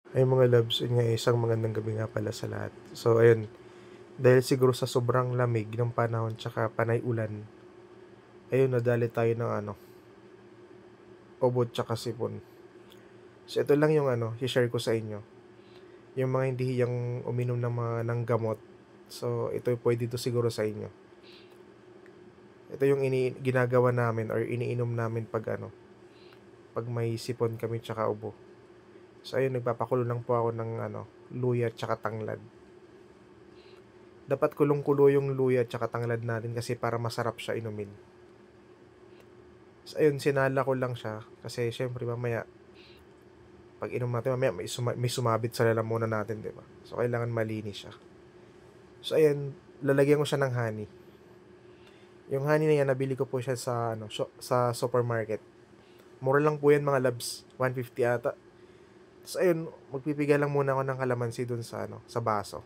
Ay mga loves, yun nga isang magandang gabi nga pala sa lahat. So ayun, dahil siguro sa sobrang lamig ng panahon tsaka panay ulan, ayun nadali tayo ng ubo tsaka sipon. So ito lang yung i-share ko sa inyo. Yung mga hindi hiyang uminom ng gamot. So ito pwede to siguro sa inyo. Ito yung ginagawa namin or iniinom namin pag may sipon kami tsaka ubo. So ayun, nagpapakulo lang po ako ng luya tsaka tanglad. Dapat kulong-kulo yung luya tsaka tanglad natin kasi para masarap siya inumin. So ayun, sinala ko lang siya kasi syempre mamaya pag inom natin mamaya may sumabit sa lalamunan natin, 'di ba? So kailangan malinis siya. So ayun, lalagyan ko siya ng honey. Yung honey na yan nabili ko po siya sa supermarket. Mura lang po yan mga labs, 150 ata. So ayun, magpipigay lang muna ako ng kalamansi dun sa baso.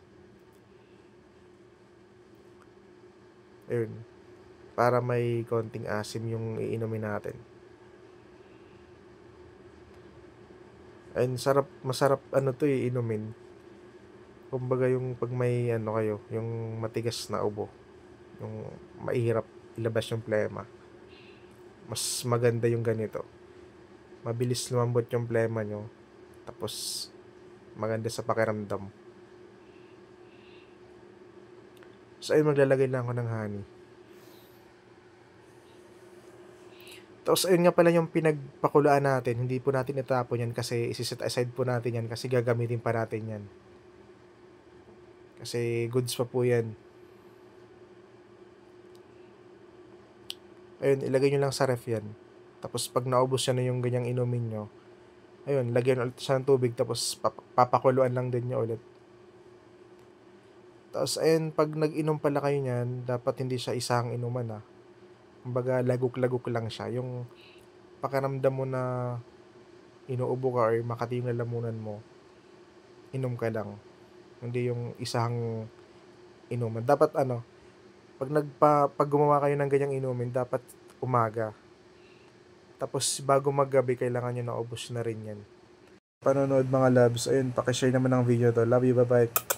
Ayun, para may konting asim yung iinumin natin. And masarap inumin. Kumbaga yung pag may kayo, yung matigas na ubo, yung mahirap ilabas yung plema. Mas maganda yung ganito. Mabilis lumambot yung plema nyo. Tapos maganda sa pakiramdam. So ayun, maglalagay lang ako ng honey. Tapos ayun nga pala yung pinagpakulaan natin. Hindi po natin itapon yan kasi isiset aside po natin yan kasi gagamitin pa natin yan. Kasi goods pa po yan. Ayun, ilagay nyo lang sa ref yan. Tapos pag naubos yan na yung ganyang inumin nyo, ayun, lagyan ulit siya ng tubig tapos papakuluan lang din nyo ulit. Tapos ayun, pag nag-inom pala kayo niyan, dapat hindi siya isang inuman Kumbaga lagok-lagok lang siya. Yung pakiramdam mo na inuubo ka or makati yung lalamunan mo, inom ka lang. Hindi yung isang inuman. Dapat pag gumawa kayo ng ganyang inumin, dapat umaga. Tapos bago maggabi, kailangan nyo na ubos na rin yan. Panonood mga loves, ayun, pakishare naman ng video to. Love you, bye-bye.